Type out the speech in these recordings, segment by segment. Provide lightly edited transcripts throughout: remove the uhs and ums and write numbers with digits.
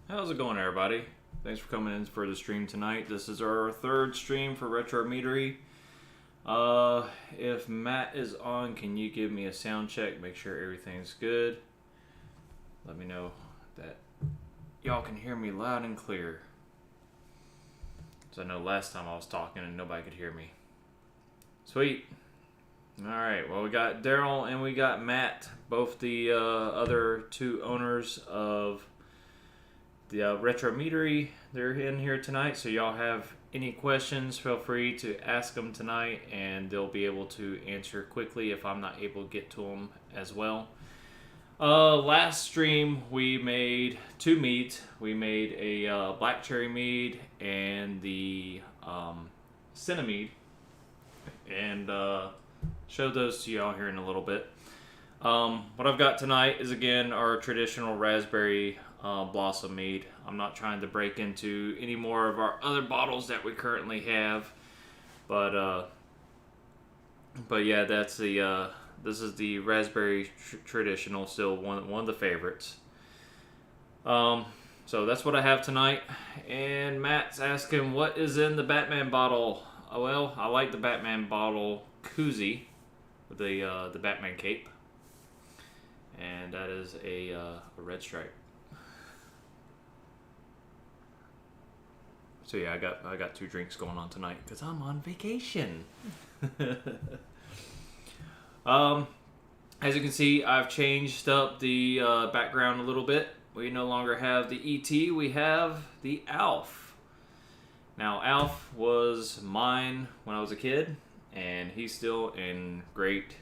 How's it going, everybody? Thanks for coming in for the stream tonight. This is our third stream for Retro Meadery. If Matt is on, can you give me a sound check? Make sure everything's good. Let me know that y'all can hear me loud and clear. So I know last time I was talking and nobody could hear me. Sweet. Alright, well, we got Daryl and we got Matt, both the other two owners of the Retro Meadery. They're in here tonight, so y'all have any questions, feel free to ask them tonight, and they'll be able to answer quickly if I'm not able to get to them as well. Last stream we made two meads. We made a black cherry mead and the cinnamon, and show those to y'all here in a little bit. What I've got tonight is again our traditional raspberry blossom mead. I'm not trying to break into any more of our other bottles that we currently have, but yeah, that's the this is the raspberry traditional, still one of the favorites. So that's what I have tonight. And Matt's asking what is in the Batman bottle. Well, I like the Batman bottle koozie with the Batman cape, and that is a red stripe. So yeah, I got two drinks going on tonight because I'm on vacation. As you can see, I've changed up the background a little bit. We no longer have the ET, we have the Alf. Now, Alf was mine when I was a kid, and he's still in great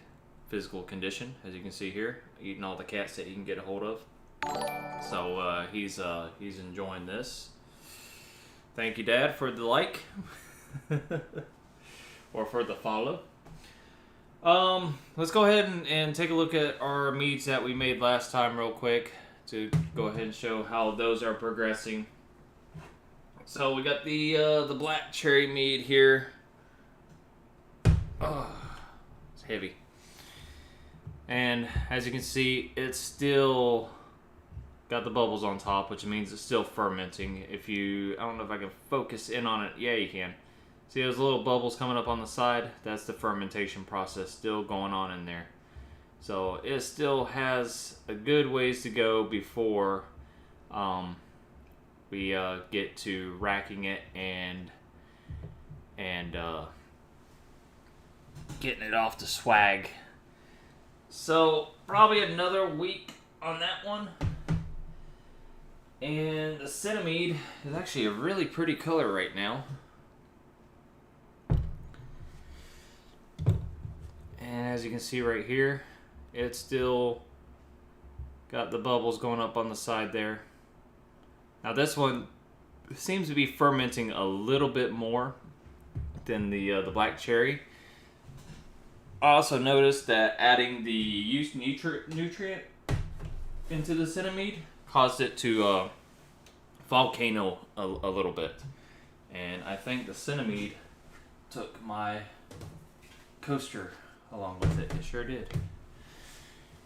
physical condition, as you can see here, eating all the cats that he can get a hold of. So he's enjoying this. Thank you, Dad, for the like. Or for the follow. Let's go ahead and take a look at our meads that we made last time real quick to go ahead and show how those are progressing. So we got the black cherry mead here. Oh, it's heavy. And as you can see, it's still got the bubbles on top, which means it's still fermenting. I don't know if I can focus in on it. Yeah, you can. See those little bubbles coming up on the side? That's the fermentation process still going on in there. So it still has a good ways to go before we get to racking it and getting it off the swag. So probably another week on that one. And the cinnamon is actually a really pretty color right now. And as you can see right here, it's still got the bubbles going up on the side there. Now this one seems to be fermenting a little bit more than the black cherry. I also noticed that adding the used nutrient into the cinnamon caused it to volcano a little bit. And I think the cinnamon took my coaster along with it. It sure did.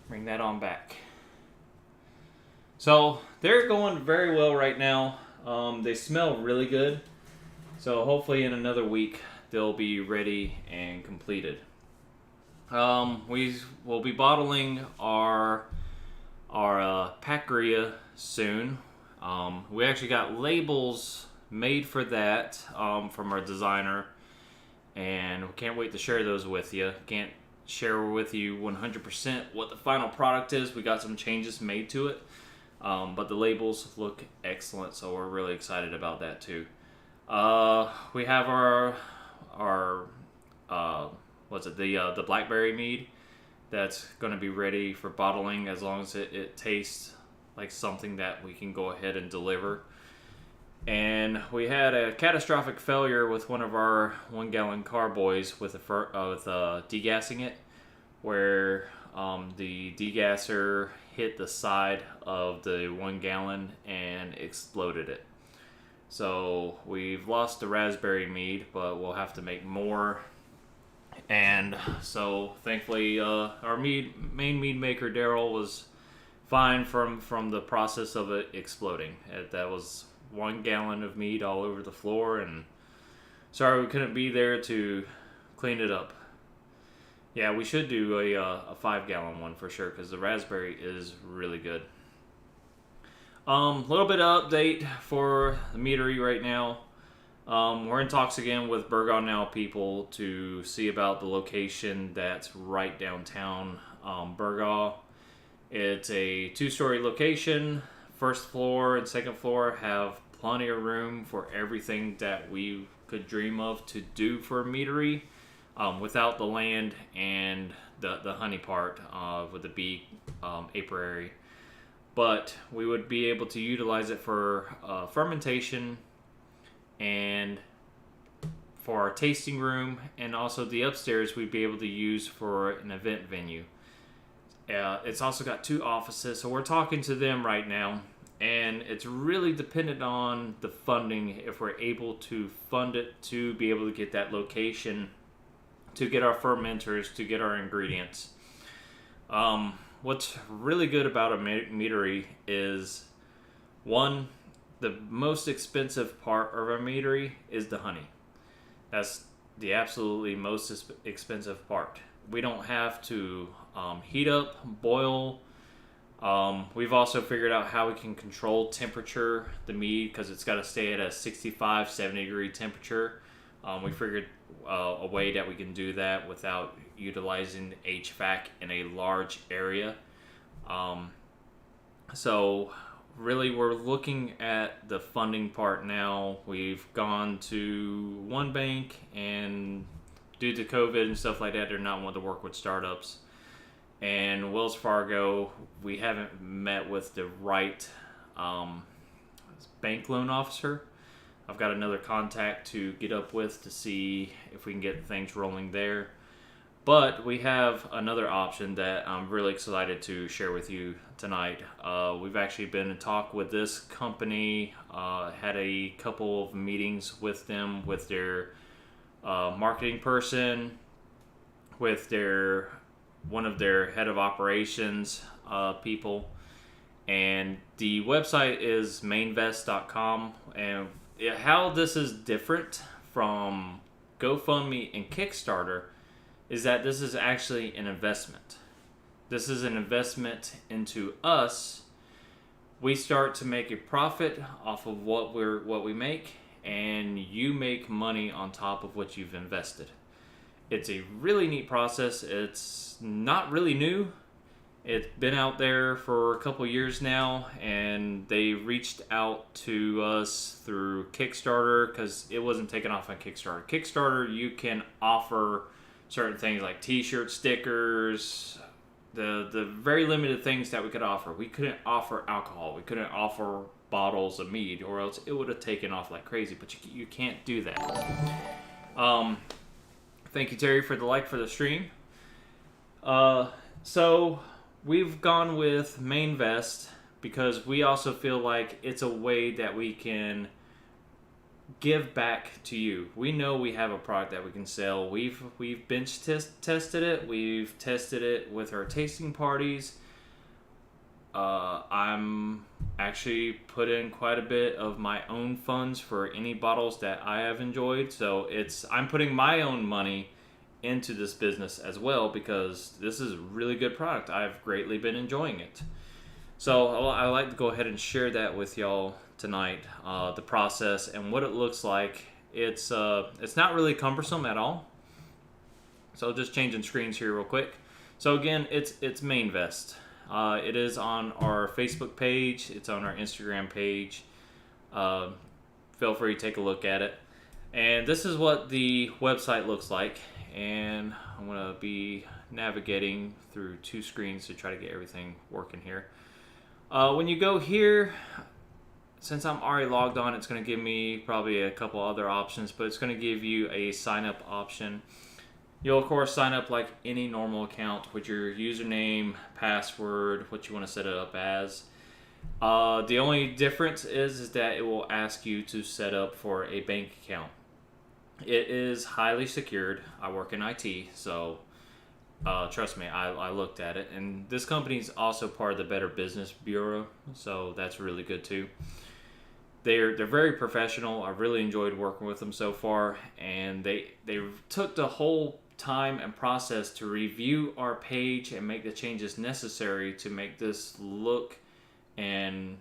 Bring that on back. So they're going very well right now. They smell really good. So hopefully in another week they'll be ready and completed. We will be bottling our Packeria soon. We actually got labels made for that from our designer, and we can't wait to share those with you. Can't share with you 100% what the final product is. We got some changes made to it, but the labels look excellent, so we're really excited about that too. We have our the blackberry mead that's going to be ready for bottling as long as it tastes like something that we can go ahead and deliver. And we had a catastrophic failure with one of our 1 gallon carboys with degassing it, where the degasser hit the side of the 1 gallon and exploded it. So we've lost the raspberry mead, but we'll have to make more. And so thankfully our main mead maker Daryl was fine from the process of it exploding. That was 1 gallon of mead all over the floor, and sorry we couldn't be there to clean it up. Yeah, we should do a 5 gallon one for sure, because the raspberry is really good. Little bit of update for the Meadery right now. We're in talks again with Burgaw Now people to see about the location that's right downtown Burgaw. It's a 2-story location. First floor and second floor have plenty of room for everything that we could dream of to do for a Meadery, without the land and the honey part with the bee apiary. But we would be able to utilize it for fermentation and for our tasting room, and also the upstairs we'd be able to use for an event venue. It's also got 2 offices, so we're talking to them right now, and it's really dependent on the funding, if we're able to fund it to be able to get that location, to get our fermenters, to get our ingredients. What's really good about a Meadery is, one, the most expensive part of our Meadery is the honey. That's the absolutely most expensive part. We don't have to heat up, boil. We've also figured out how we can control temperature, the mead, because it's got to stay at a 65, 70 degree temperature. We figured a way that we can do that without utilizing HVAC in a large area. So really we're looking at the funding part now. We've gone to one bank, and due to COVID and stuff like that, they're not wanting to work with startups. And Wells Fargo, we haven't met with the right bank loan officer. I've got another contact to get up with to see if we can get things rolling there. But we have another option that I'm really excited to share with you tonight. We've actually been in talk with this company, had a couple of meetings with them, with their marketing person, with one of their head of operations people. And the website is mainvest.com. And how this is different from GoFundMe and Kickstarter is that this is actually an investment. This is an investment into us. We start to make a profit off of what we make, and you make money on top of what you've invested. It's a really neat process. It's not really new. It's been out there for a couple years now, and they reached out to us through Kickstarter because it wasn't taken off on Kickstarter. Kickstarter, you can offer certain things like t-shirts, stickers, the very limited things that we could offer. We couldn't offer alcohol. We couldn't offer bottles of mead, or else it would have taken off like crazy. But you can't do that. Thank you, Terry, for the like for the stream. So we've gone with Mainvest because we also feel like it's a way that we can give back to you. We know we have a product that we can sell. We've bench tested it. We've tested it with our tasting parties. I'm actually put in quite a bit of my own funds for any bottles that I have enjoyed. So I'm putting my own money into this business as well, because this is a really good product. I've greatly been enjoying it. So I like to go ahead and share that with y'all tonight, the process and what it looks like. It's not really cumbersome at all. So just changing screens here real quick. So again, it's Mainvest. It is on our Facebook page. It's on our Instagram page. Feel free to take a look at it. And this is what the website looks like. And I'm going to be navigating through 2 screens to try to get everything working here. When you go here, since I'm already logged on, it's going to give me probably a couple other options, but it's going to give you a sign up option. You'll of course sign up like any normal account with your username, password, what you want to set it up as. The only difference is that it will ask you to set up for a bank account. It is highly secured. I work in IT, so Trust me, I looked at it, and this company's also part of the Better Business Bureau, so that's really good too. They're very professional. I really enjoyed working with them so far, and they took the whole time and process to review our page and make the changes necessary to make this look and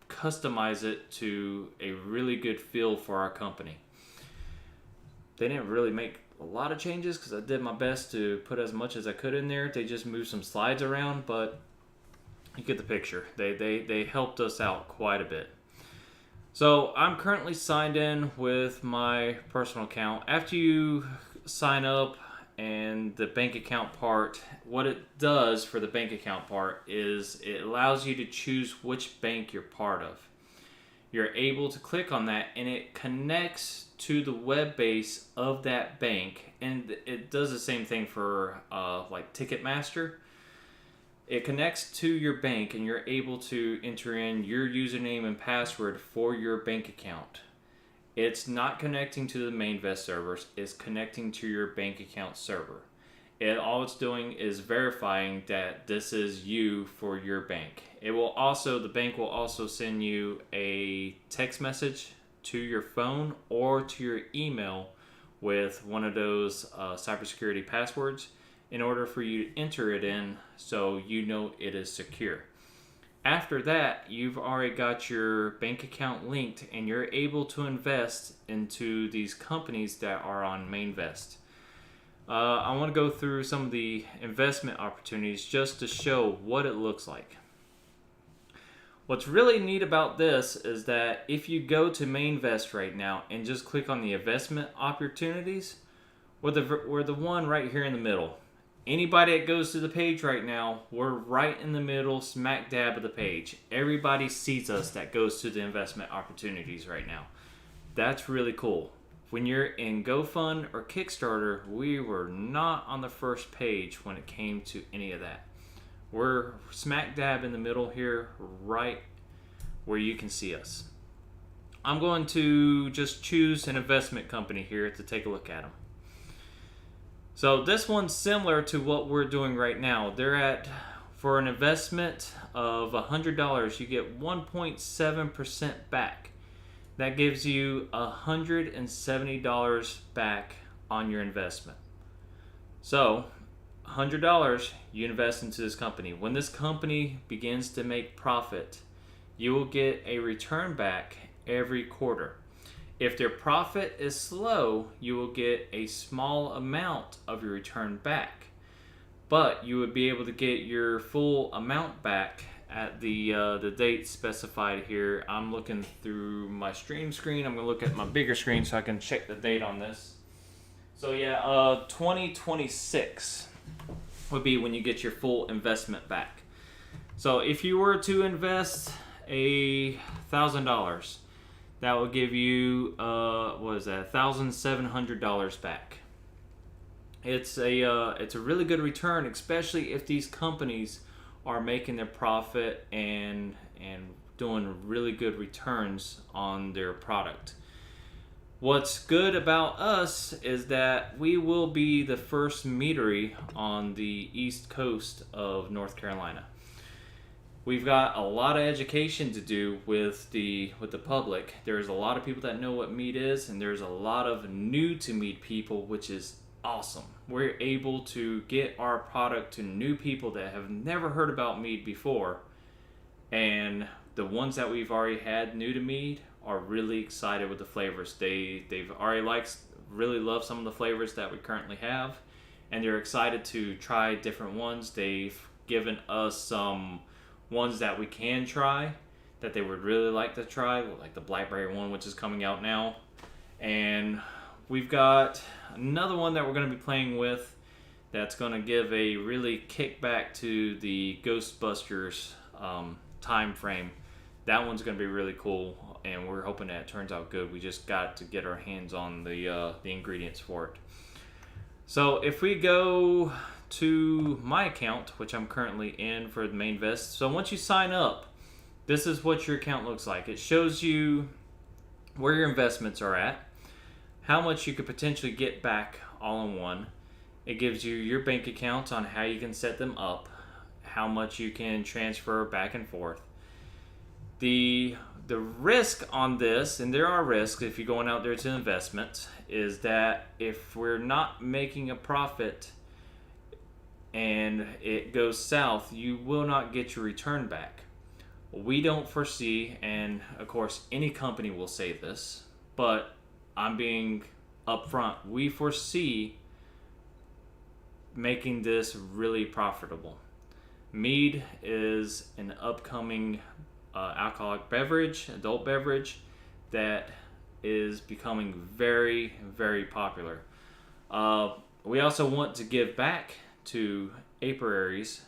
customize it to a really good feel for our company. They didn't really make a lot of changes because I did my best to put as much as I could in there. They just moved some slides around, but you get the picture. They helped us out quite a bit. So I'm currently signed in with my personal account. After you sign up and the bank account part, what it does for the bank account part is it allows you to choose which bank you're part of. You're able to click on that and it connects to the web base of that bank, and it does the same thing for like Ticketmaster. It connects to your bank and you're able to enter in your username and password for your bank account. It's not connecting to the Mainvest servers, it's connecting to your bank account server. All it's doing is verifying that this is you for your bank. The bank will also send you a text message to your phone or to your email with one of those cybersecurity passwords in order for you to enter it in so you know it is secure. After that, you've already got your bank account linked and you're able to invest into these companies that are on Mainvest. I want to go through some of the investment opportunities just to show what it looks like. What's really neat about this is that if you go to Mainvest right now and just click on the investment opportunities, we're the one right here in the middle. Anybody that goes to the page right now, we're right in the middle, smack dab of the page. Everybody sees us that goes to the investment opportunities right now. That's really cool. When you're in GoFund or Kickstarter, we were not on the first page when it came to any of that. We're smack dab in the middle here, right where you can see us. I'm going to just choose an investment company here to take a look at them. So this one's similar to what we're doing right now. For an investment of $100, you get 1.7% back. That gives you $170 back on your investment. So $100, you invest into this company. When this company begins to make profit, you will get a return back every quarter. If their profit is slow, you will get a small amount of your return back. But you would be able to get your full amount back at the date specified here. I'm looking through my stream screen. I'm going to look at my bigger screen so I can check the date on this. So yeah, 2026 would be when you get your full investment back. So if you were to invest $1,000, that will give you $1,700 back. It's a really good return, especially if these companies are making their profit and doing really good returns on their product. What's good about us is that we will be the first meadery on the east coast of North Carolina. We've got a lot of education to do with the public. There's a lot of people that know what mead is, and there's a lot of new to mead people, which is awesome. We're able to get our product to new people that have never heard about mead before, and the ones that we've already had new to mead are really excited with the flavors. They've already really love some of the flavors that we currently have, and they're excited to try different ones. They've given us some ones that we can try that they would really like to try, like the blackberry one, which is coming out now. And we've got another one that we're going to be playing with that's going to give a really kickback to the Ghostbusters time frame. That one's going to be really cool, and we're hoping that it turns out good. We just got to get our hands on the ingredients for it. So if we go to my account, which I'm currently in for the Mainvest. So once you sign up, this is what your account looks like. It shows you where your investments are at, how much you could potentially get back all in one, It gives you your bank accounts on how you can set them up, how much you can transfer back and forth. The risk on this, and there are risks if you're going out there to investment, is that if we're not making a profit and it goes south, you will not get your return back. We don't foresee, and of course any company will say this, but I'm being upfront, we foresee making this really profitable. Mead is an upcoming alcoholic beverage, adult beverage, that is becoming very, very popular. We also want to give back to apiaries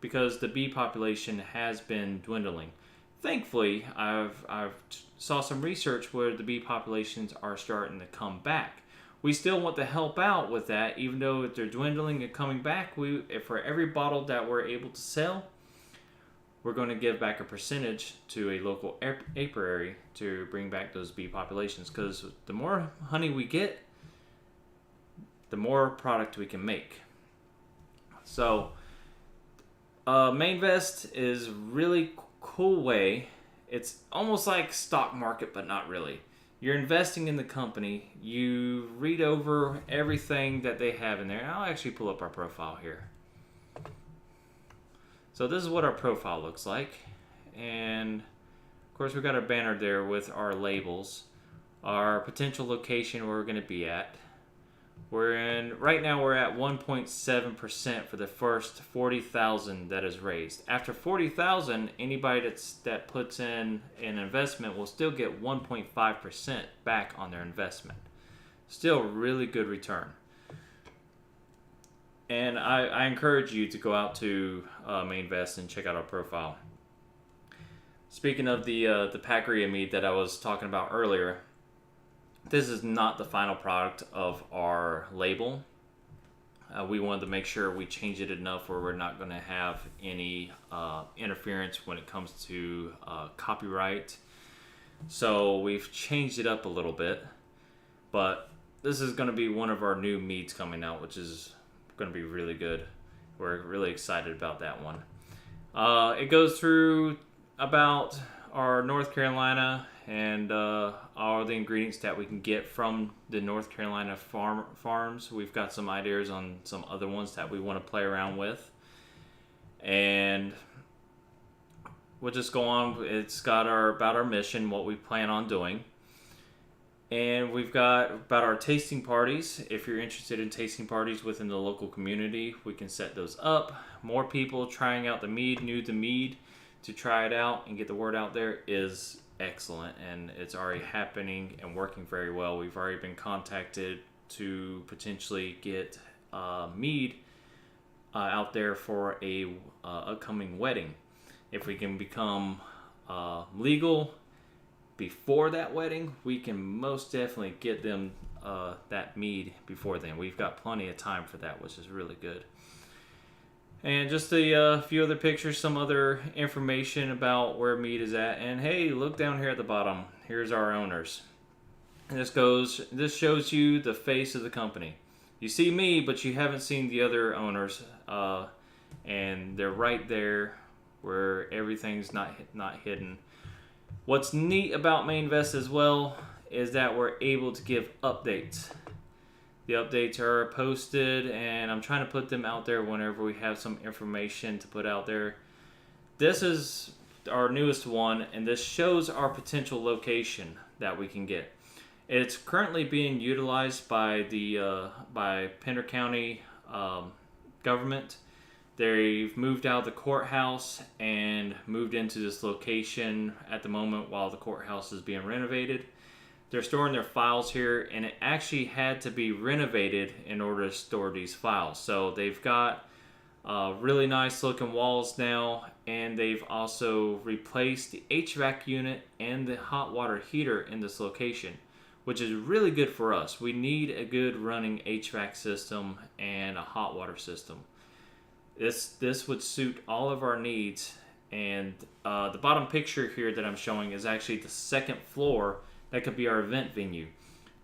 because the bee population has been dwindling. Thankfully, I've saw some research where the bee populations are starting to come back. We still want to help out with that, even though they're dwindling and coming back. For every bottle that we're able to sell, we're going to give back a percentage to a local apiary to bring back those bee populations. Because the more honey we get, the more product we can make. So, Mainvest is really cool way. It's almost like stock market, but not really. You're investing in the company. You read over everything that they have in there. I'll actually pull up our profile here. So this is what our profile looks like. And of course, we've got our banner there with our labels, our potential location where we're going to be at. Right now we're at 1.7% for the first 40,000 that is raised. After 40,000, anybody that puts in an investment will still get 1.5% back on their investment. Still really good return. And I encourage you to go out to Mainvest and check out our profile. Speaking of the Packeria mead that I was talking about earlier, this is not the final product of our label. We wanted to make sure we change it enough where we're not going to have any interference when it comes to copyright. So we've changed it up a little bit. But this is going to be one of our new meads coming out, which is going to be really good. We're really excited about that one. It goes through about our North Carolina and all the ingredients that we can get from the North Carolina farms. We've got some ideas on some other ones that we want to play around with. And we'll just go on. It's got about our mission, what we plan on doing. And we've got about our tasting parties. If you're interested in tasting parties within the local community, we can set those up. More people trying out the mead, new to mead, to try it out and get the word out there is excellent, and it's already happening and working very well. We've already been contacted to potentially get mead out there for a upcoming wedding. If we can become legal before that wedding, we can most definitely get them that mead before then. We've got plenty of time for that, which is really good. And just a few other pictures, some other information about where mead is at. And hey, look down here at the bottom. Here's our owners. And this shows you the face of the company. You see me, but you haven't seen the other owners. And they're right there where everything's not hidden. What's neat about Mainvest as well is that we're able to give updates. The updates are posted, and I'm trying to put them out there whenever we have some information to put out there. This is our newest one, and this shows our potential location that we can get. It's currently being utilized by the Pender County government. They've moved out of the courthouse and moved into this location at the moment while the courthouse is being renovated. They're storing their files here, and it actually had to be renovated in order to store these files. So they've got really nice looking walls now, and they've also replaced the HVAC unit and the hot water heater in this location, which is really good for us. We need a good running HVAC system and a hot water system. This would suit all of our needs. And the bottom picture here that I'm showing is actually the second floor. That could be our event venue.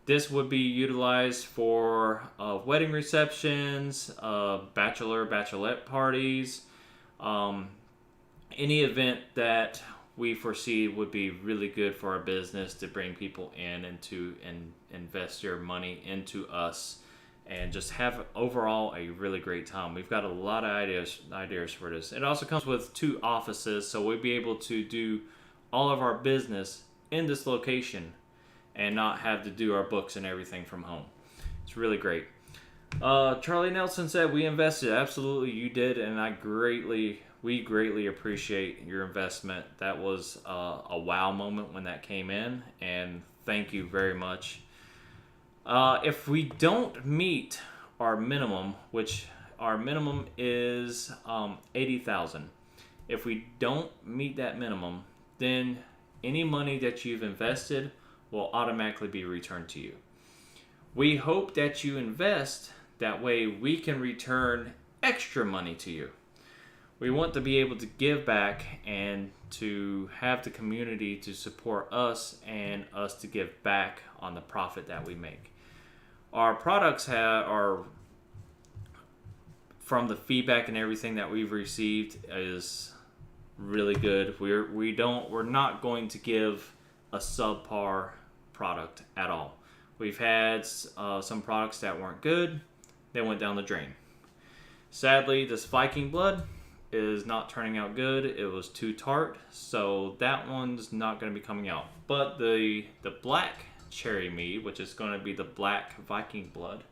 This would be utilized for wedding receptions, bachelorette parties, um, any event that we foresee would be really good for our business to bring people in and to invest their money into us and just have overall a really great time. We've got a lot of ideas for this. It also comes with 2 offices, so we'll be able to do all of our business in this location and not have to do our books and everything from home. It's really great. Charlie Nelson said, we invested. Absolutely, you did, and we greatly appreciate your investment. That was a wow moment when that came in, and thank you very much. If we don't meet our minimum, which our minimum is $80,000, if we don't meet that minimum, then any money that you've invested will automatically be returned to you. We hope that you invest, that way we can return extra money to you. We want to be able to give back and to have the community to support us and us to give back on the profit that we make. Our products are, from the feedback and everything that we've received, is really good. We're not going to give a subpar product at all. We've had some products that weren't good. They went down the drain. Sadly, this Viking blood is not turning out good. It was too tart, so that one's not going to be coming out. But the black cherry mead, which is going to be the black Viking blood,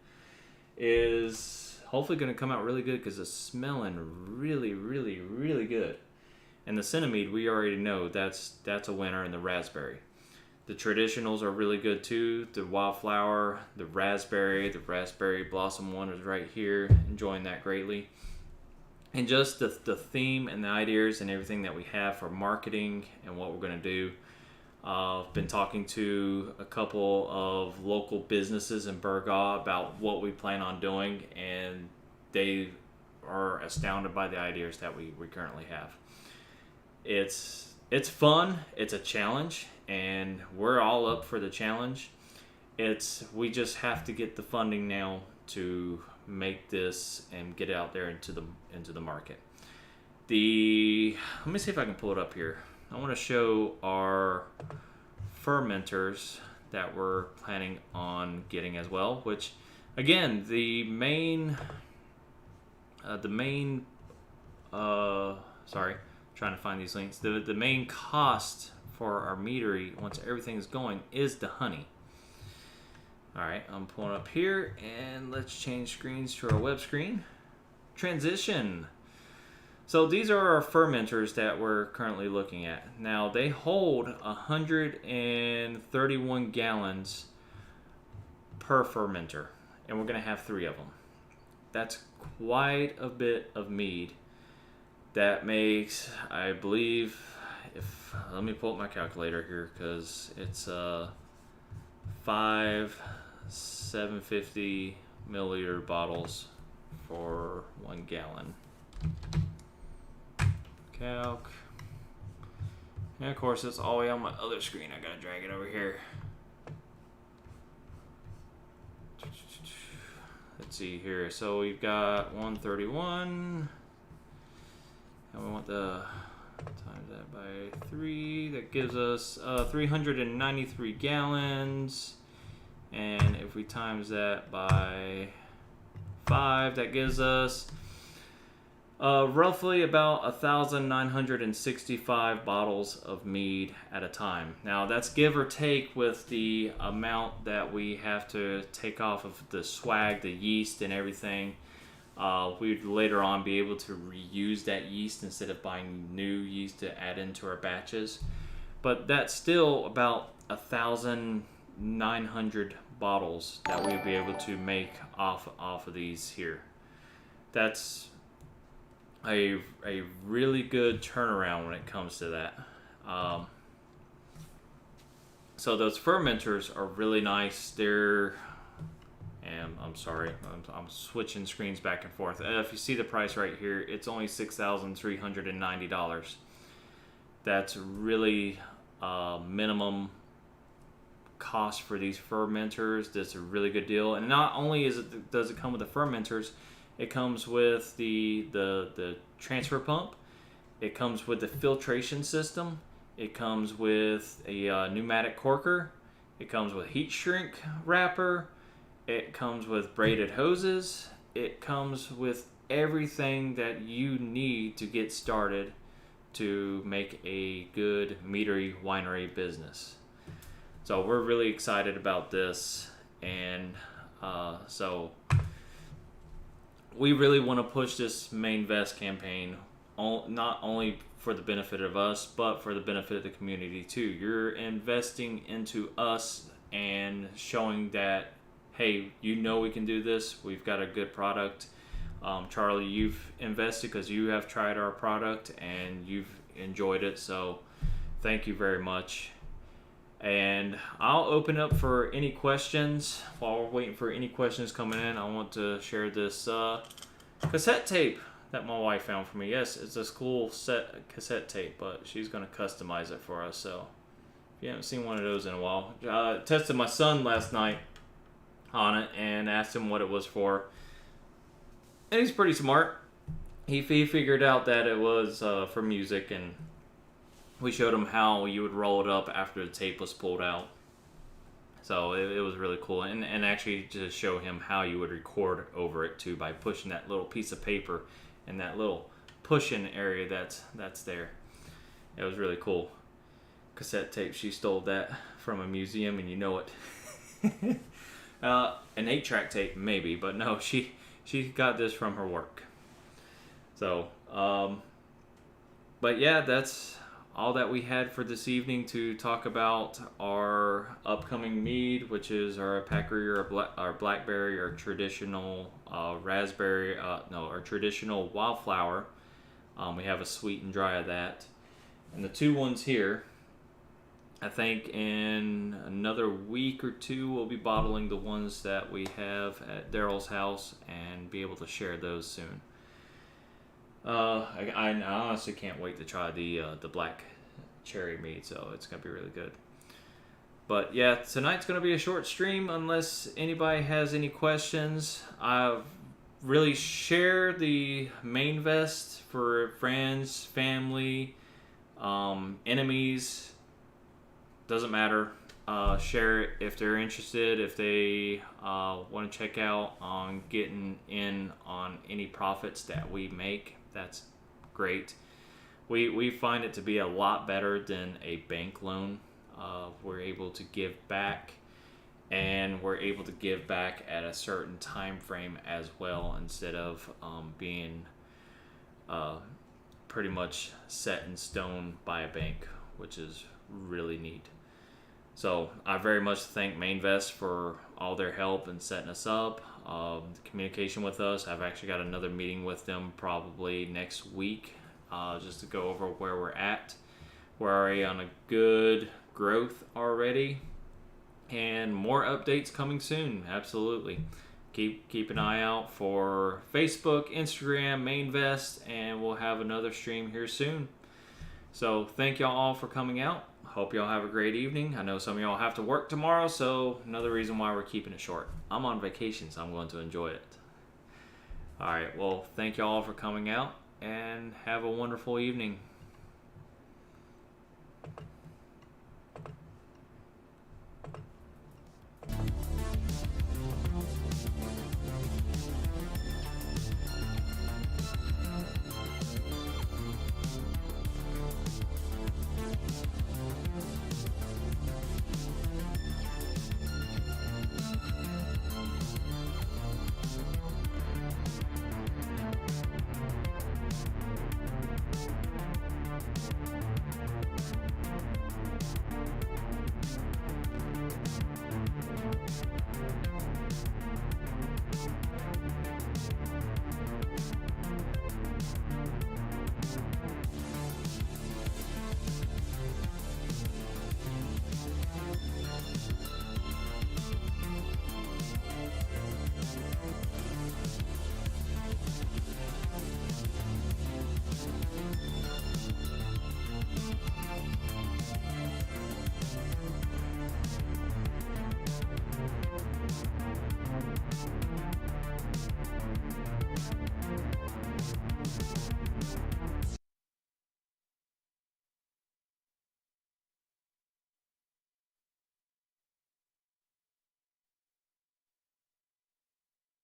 is hopefully going to come out really good because it's smelling really, really, really good. And the Cinnamon, we already know that's a winner in the raspberry. The traditionals are really good too. The wildflower, the raspberry blossom one is right here. Enjoying that greatly. And just the theme and the ideas and everything that we have for marketing and what we're going to do. I've been talking to a couple of local businesses in Burgaw about what we plan on doing, and they are astounded by the ideas that we currently have. It's fun, it's a challenge, and we're all up for the challenge. We just have to get the funding now to make this and get it out there into the market. Let me see if I can pull it up here. I want to show our fermenters that we're planning on getting as well, which again, trying to find these links. The main cost for our meadery, once everything is going, is the honey. Alright, I'm pulling up here, and let's change screens to our web screen. Transition. So these are our fermenters that we're currently looking at. Now, they hold 131 gallons per fermenter, and we're going to have 3 of them. That's quite a bit of mead. That makes, I believe, let me pull up my calculator here, because it's 5 750 milliliter bottles for 1 gallon. Calc. And of course, it's all the way on my other screen. I gotta drag it over here. Let's see here. So we've got 131. And we want to times that by 3. That gives us 393 gallons. And if we times that by 5, that gives us roughly about 1,965 bottles of mead at a time. Now that's give or take with the amount that we have to take off of the swag, the yeast and everything. We'd later on be able to reuse that yeast instead of buying new yeast to add into our batches. But that's still about 1,900 bottles that we'd be able to make off of these here. That's a really good turnaround when it comes to that. So those fermenters are really nice. And I'm sorry, I'm switching screens back and forth. If you see the price right here, it's only $6,390. That's really minimum cost for these fermenters. That's a really good deal. And not only does it come with the fermenters, it comes with the transfer pump. It comes with the filtration system. It comes with a pneumatic corker. It comes with heat shrink wrapper. It comes with braided hoses. It comes with everything that you need to get started to make a good meadery winery business. So we're really excited about this, and so we really want to push this Mainvest campaign, not only for the benefit of us, but for the benefit of the community too. You're investing into us and showing that, hey, you know we can do this. We've got a good product. Charlie, you've invested because you have tried our product and you've enjoyed it. So thank you very much. And I'll open up for any questions. While we're waiting for any questions coming in, I want to share this cassette tape that my wife found for me. Yes, it's this cool cassette tape, but she's going to customize it for us. So if you haven't seen one of those in a while, tested my son last night on it and asked him what it was for. And he's pretty smart. He figured out that it was for music, and we showed him how you would roll it up after the tape was pulled out. So it was really cool. And actually just show him how you would record over it too, by pushing that little piece of paper in that little push-in area that's there. It was really cool. Cassette tape. She stole that from a museum, and you know it. An 8-track tape maybe, but no, she got this from her work. So, but yeah, that's all that we had for this evening to talk about our upcoming mead, which is our Packery, our blackberry, our traditional raspberry, our traditional wildflower. We have a sweet and dry of that. And the two ones here, I think in another week or two, we'll be bottling the ones that we have at Daryl's house and be able to share those soon. I honestly can't wait to try the black cherry mead, so it's gonna be really good. But yeah, tonight's gonna be a short stream unless anybody has any questions. I've really share the Mainvest for friends, family, enemies. Doesn't matter. Share it if they're interested, if they want to check out on getting in on any profits that we make. That's great. We find it to be a lot better than a bank loan. We're able to give back, and we're able to give back at a certain time frame as well, instead of being pretty much set in stone by a bank, which is really neat. So I very much thank Mainvest for all their help in setting us up, the communication with us. I've actually got another meeting with them probably next week, just to go over where we're at. We're already on a good growth already, and more updates coming soon. Absolutely. Keep an eye out for Facebook, Instagram, Mainvest, and we'll have another stream here soon. So thank y'all all for coming out. Hope y'all have a great evening. I know some of y'all have to work tomorrow, so another reason why we're keeping it short. I'm on vacation, so I'm going to enjoy it. All right, well, thank y'all all for coming out, and have a wonderful evening.